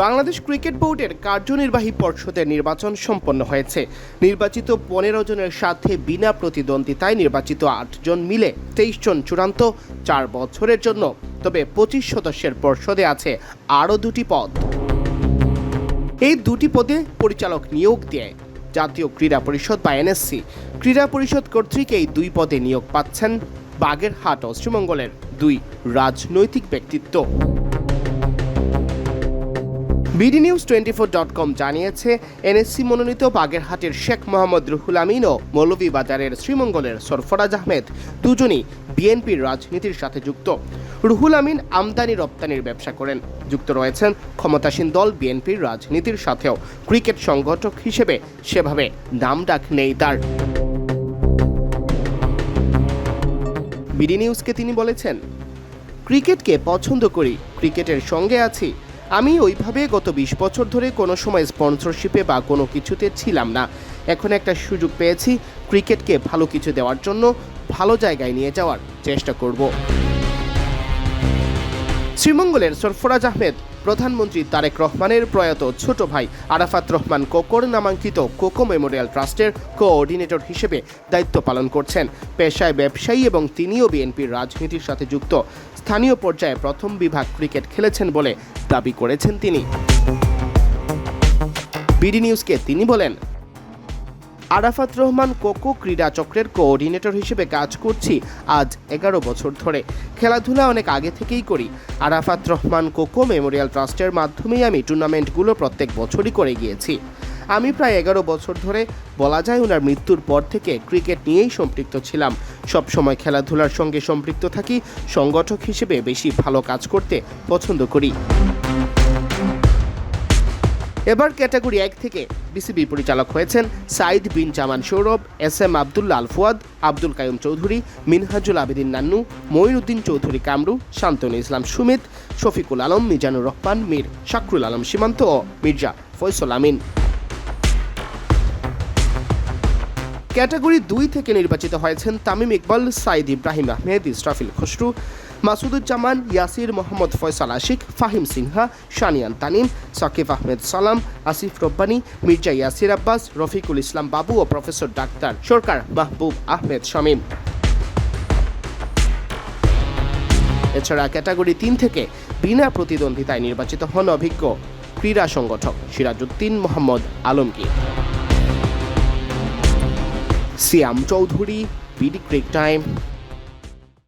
Bangladesh cricket বোর্ডের কার্যনির্বাহী পর্ষদের নির্বাচন সম্পন্ন হয়েছে। নির্বাচিত 15 জনের সাথে বিনা প্রতিদ্বন্দ্বিতায় নির্বাচিত 8 জন মিলে 23 জন চূড়ান্ত 4 বছরের জন্য। তবে 25 সদস্যের পর্ষদে আছে আরও 2টি পদ। এই 2টি পদে পরিচালক নিয়োগ দেয় জাতীয় ক্রীড়া পরিষদ বা এনএসসি। ক্রীড়া পরিষদ কর্তৃক এই 2 পদে নিয়োগ পাচ্ছেন বাগেরহাট ও শ্রীমঙ্গলের 2 রাজনৈতিক ব্যক্তিত্ব। BDNews24.com জানিয়েছে, এনএসসি মনোনীত বাগেরহাটের শেখ মোহাম্মদ রুহুল আমিন ও মৌলভীবাজারের শ্রীমঙ্গলের সরফরাজ আহমেদ দুজনই বিএনপির রাজনীতির সাথে যুক্ত। রুহুল আমিন আমদানি রপ্তানির ব্যবসা করেন। যুক্ত রয়েছেন ক্ষমতাসীন দল বিএনপির রাজনীতির সাথেও। ক্রিকেট সংগঠক হিসেবে সেভাবে নামডাক নেই তার। বিডি নিউজকে তিনি বলেছেন, ক্রিকেটকে পছন্দ করি, ক্রিকেটের সঙ্গে আছি। আমি ওইভাবে গত 20 বছর ধরে কোনো সময় স্পন্সরশিপে বা কোনো কিছুতে ছিলাম না। এখন একটা সুযোগ পেয়েছি, ক্রিকেটকে ভালো কিছু দেওয়ার জন্য ভালো জায়গায় নিয়ে যাওয়ার চেষ্টা করব। শ্রীমঙ্গলের সরফরাজ আহমেদ প্রধানমন্ত্রী তারেক রহমানের প্রয়াত ছোট ভাই আরাফাত রহমান কোকোর নামাঙ্কিত কোকো মেমোরিয়াল ট্রাস্টের কোঅর্ডিনেটর হিসেবে দায়িত্ব পালন করছেন। পেশায় ব্যবসায়ী এবং তিনিও বিএনপির রাজনীতির সাথে যুক্ত। স্থানীয় পর্যায়ে প্রথম বিভাগ ক্রিকেট খেলেছেন বলে দাবি করেছেন তিনি। বিডি নিউজকে তিনি বলেন, আরাফাত রহমান কোকো ক্রীড়া চক্রের কোঅর্ডিনেটর হিসেবে কাজ করছি আজ 11 বছর ধরে। খেলাধুলা অনেক আগে থেকেই করি। আরাফাত রহমান কোকো মেমোরিয়াল ট্রাস্টের মাধ্যমেই আমি টুর্নামেন্টগুলো প্রত্যেক বছরই করে গিয়েছি। আমি প্রায় 11 বছর ধরে, বলা যায় ওনার মৃত্যুর পর থেকে, ক্রিকেট নিয়েই সম্পৃক্ত ছিলাম। সব সময় খেলাধুলার সঙ্গে সম্পৃক্ত থাকি। সংগঠক হিসেবে বেশি ভালো কাজ করতে পছন্দ করি। এবার ক্যাটাগরি 1 থেকে বিসিবি পরিচালক হয়েছেন সাইদ বিন জামান সৌরভ, SM আবদুল্লাহ আল ফুয়াদ, আব্দুল কাইয়ুম চৌধুরী, মিনহাজুল আবেদিন নান্নু, মঈনুদ্দিন চৌধুরী কামরু, শান্তনু ইসলাম সুমিত, শফিকুল আলম, মিজানুর রহমান, মীর শাকরুল আলম সীমান্ত ও মির্জা ফয়সল আমিন। ক্যাটাগরি 2 থেকে নির্বাচিত হয়েছেন তামিম ইকবাল, সাইদ ইব্রাহিম আহমেদ, ইসরাফিল খসরু, মাসুদুজ্জামান, ইয়াসির মোহাম্মদ ফয়সাল আশিক, ফাহিম সিনহা, শানিয়ান তানিম, সাকিব আহমেদ সালাম, আসিফ রব্বানী, মির্জা ইয়াসির আব্বাস, রফিকুল ইসলাম বাবু ও প্রফেসর ডাক্তার সরকার মাহবুব আহমেদ শামীম। এছাড়া ক্যাটাগরি 3 থেকে বিনা প্রতিদ্বন্দ্বিতায় নির্বাচিত হন অভিজ্ঞ ক্রীড়া সংগঠক সিরাজউদ্দিন মোহাম্মদ আলমগীর। সিয়াম চৌধুরী, বিডি ক্রিক টাইম।